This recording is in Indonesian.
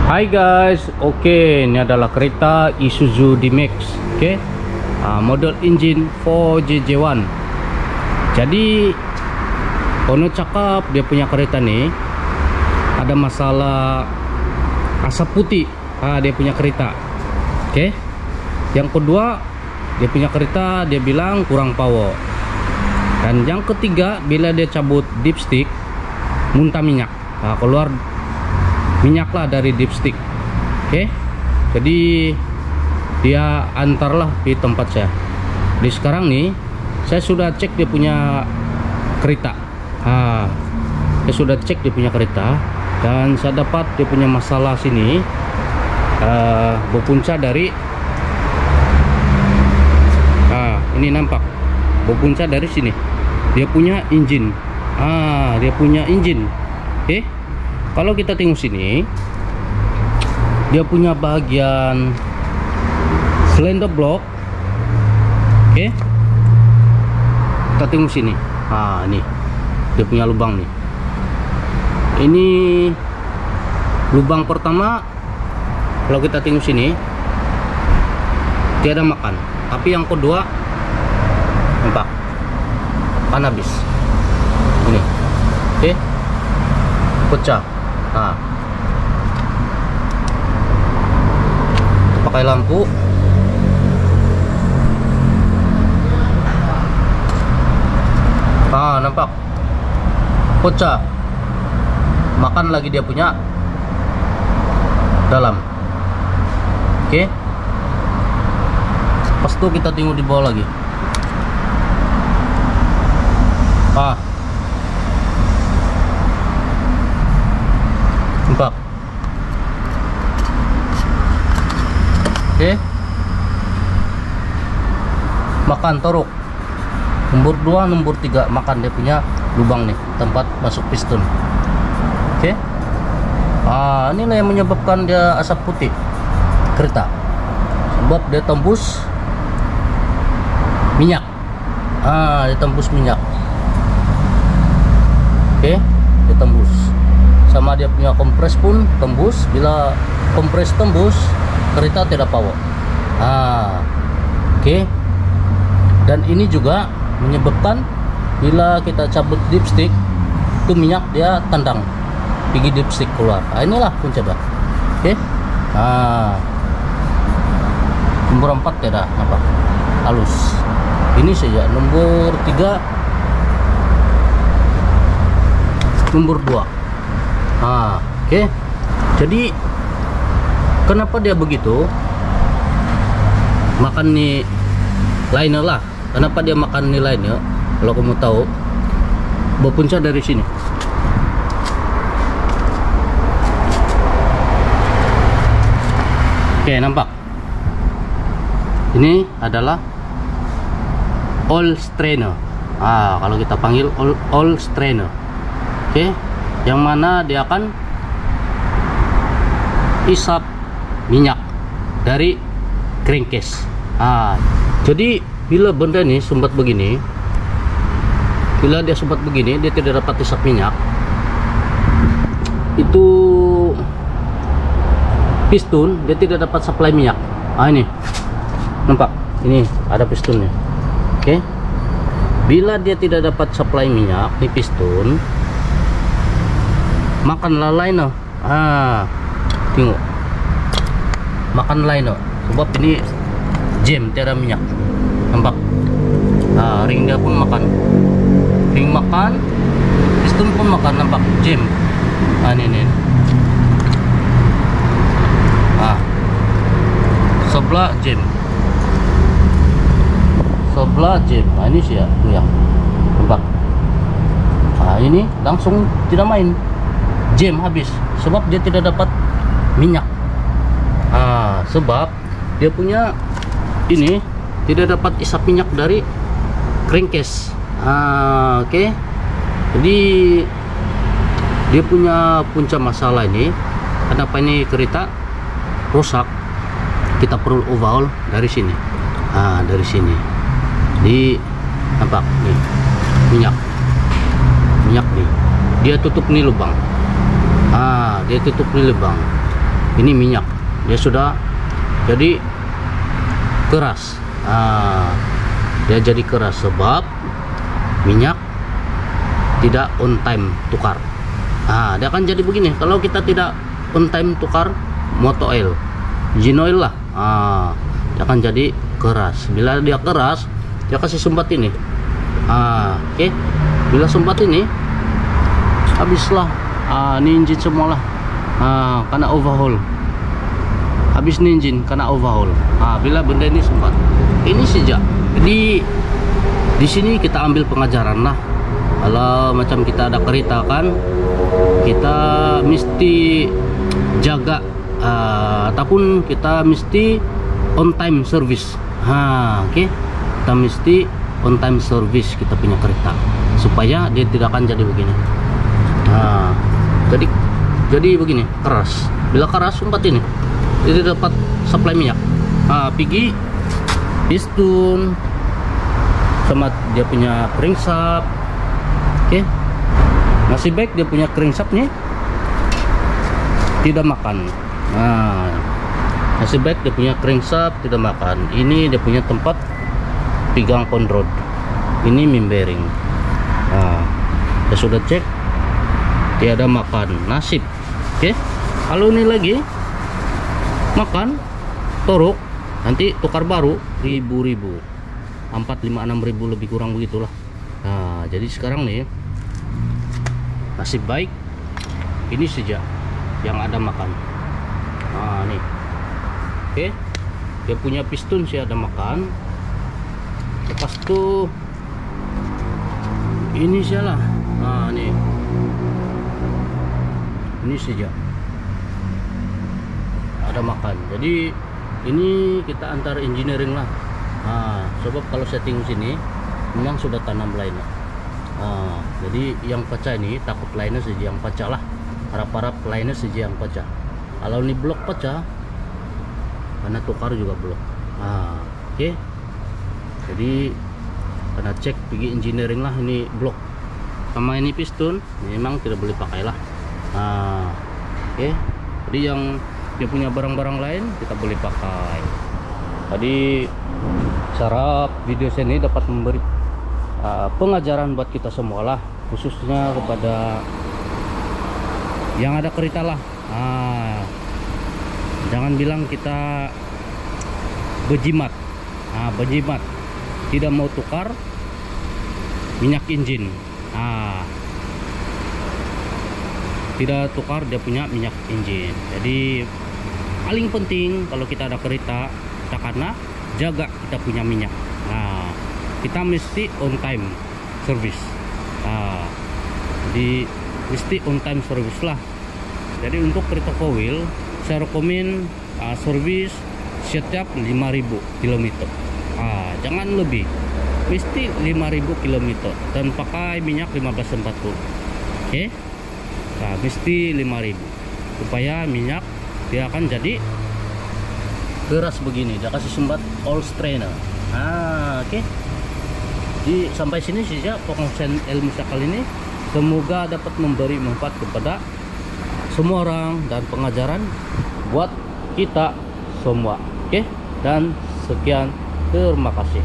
Hai guys, oke, ini adalah kereta Isuzu D-Max, oke, model engine 4JJ1. Jadi Ono cakap dia punya kereta nih ada masalah asap putih. Dia punya kereta, oke. Yang kedua, dia punya kereta dia bilang kurang power. Dan yang ketiga, bila dia cabut dipstick muntah minyak, keluar minyak lah dari dipstick, oke. Jadi dia antarlah di tempat saya. Di sekarang nih saya sudah cek dia punya kereta. Saya sudah cek dia punya kereta dan saya dapat dia punya masalah sini, berpunca dari ini nampak berpunca dari sini. Dia punya engine. Dia punya engine. Oke. Kalau kita tengok sini, dia punya bagian cylinder block. Oke. Kita tengok sini. Ini dia punya lubang nih. Ini lubang pertama. Kalau kita tengok sini, tiada makan. Tapi yang kedua, nampak kan habis. Ini, oke, pecah. Pakai lampu. Nampak pecah. Makan lagi dia punya dalam. Oke. Pas itu kita tengok di bawah lagi. Nampak. Oke. Makan torok. Nomor 2, nomor 3 makan dia punya lubang nih, tempat masuk piston. Oke. Inilah yang menyebabkan dia asap putih kereta. Sebab dia tembus minyak. Dia tembus minyak. Oke, dia tembus. Sama dia punya kompres pun tembus. Bila kompres tembus, kereta tidak power. Oke. Dan ini juga menyebabkan bila kita cabut dipstick itu minyak dia tendang pergi dipstick keluar. Inilah punca dah. Oke. Nomor 4 tidak nampak halus. Ini saja. Nomor 3, nomor 2. Oke. Jadi kenapa dia begitu? Makan nih liner lah. Kenapa dia makan nih liner? Kalau kamu tahu, berpunca dari sini. Oke, nampak. Ini adalah oil strainer. Kalau kita panggil oil strainer. Oke, yang mana dia akan isap minyak dari crankcase. Jadi bila benda ini sumbat begini, bila dia sumbat begini, dia tidak dapat isap minyak. Itu piston dia tidak dapat supply minyak. Ini nampak, ini ada pistonnya. Oke. Bila dia tidak dapat supply minyak di piston, makanlah liner. Tengok, makan liner. Sebab ini jam, tiada minyak. Nampak. Ring dia pun makan. Ring makan, piston pun makan. Nampak jam. Ini. Sebelah jam. Sebelah jam. Ini sih ya. Nampak. Ini langsung tidak main. Jam habis. Sebab dia tidak dapat minyak. Sebab dia punya ini tidak dapat isap minyak dari crankcase. Oke. Jadi dia punya punca masalah ini. Kenapa ini kereta rusak? Kita perlu overhaul dari sini. Dari sini. Di nampak nih minyak nih. Dia tutup nih lubang. Dia tutup nih lubang. ini minyak, dia sudah jadi keras. Dia jadi keras sebab minyak tidak on time tukar. Dia akan jadi begini kalau kita tidak on time tukar motor oil, engine oil lah. Dia akan jadi keras. Bila dia keras, dia kasih sumbat ini. Oke. Bila sumbat ini habislah. Ini engine semua lah. Karena overhaul. Habis nih engine karena overhaul. Bila benda ini sumbat. Ini saja. Jadi di sini kita ambil pengajaran lah. Kalau macam kita ada kereta kan, kita mesti jaga ataupun kita mesti on time service. Oke. Kita mesti on time service kita punya kereta supaya dia tidak akan jadi begini. Jadi begini keras. Bila keras sumbat ini, dia dapat supply minyak. Pergi piston sama dia punya crankshaft. Oke. Masih baik dia punya crankshaftnya tidak makan. Masih baik dia punya crankshaft tidak makan. Ini dia punya tempat pegang conrod. Ini main bearing. Saya sudah cek tiada makan, nasib. Oke. Kalau ini lagi makan torok, nanti tukar baru ribu-ribu, 4, 5, 6 ribu lebih kurang begitulah. Jadi sekarang nih nasib baik ini saja yang ada makan. Nih. Oke. Dia punya piston sih ada makan. Lepas tuh ini salah. Nih. Ini saja ada makan. Jadi ini kita antar engineering lah. Sebab kalau setting sini memang sudah tanam liner. Jadi yang pecah ini takut liner saja yang pecah lah. Harap-harap liner saja yang pecah. Kalau ini blok pecah, karena tukar juga blok. Oke. Jadi karena cek pergi engineering lah ini blok. Sama ini piston memang tidak boleh pakai lah. Oke. Jadi yang dia punya barang-barang lain kita boleh pakai. Tadi cara video saya ini dapat memberi pengajaran buat kita semua lah, khususnya kepada yang ada kereta lah. Jangan bilang kita bejimat. Bejimat tidak mau tukar minyak engine. Tidak tukar dia punya minyak engine. Jadi paling penting kalau kita ada kereta, kita karena jaga kita punya minyak. Kita mesti on time service. Jadi mesti on time service lah. Jadi untuk kereta four-wheel saya rekomen service setiap 5.000 km. Jangan lebih, mesti 5.000 km dan pakai minyak 1540. Oke. Mesti 5.000 supaya minyak dia akan jadi keras begini. Dia kasih sumbat all strainer. Oke. Jadi sampai sini saja pengajaran ilmu saya kali ini. Semoga dapat memberi manfaat kepada semua orang dan pengajaran buat kita semua. Oke. Dan sekian, terima kasih.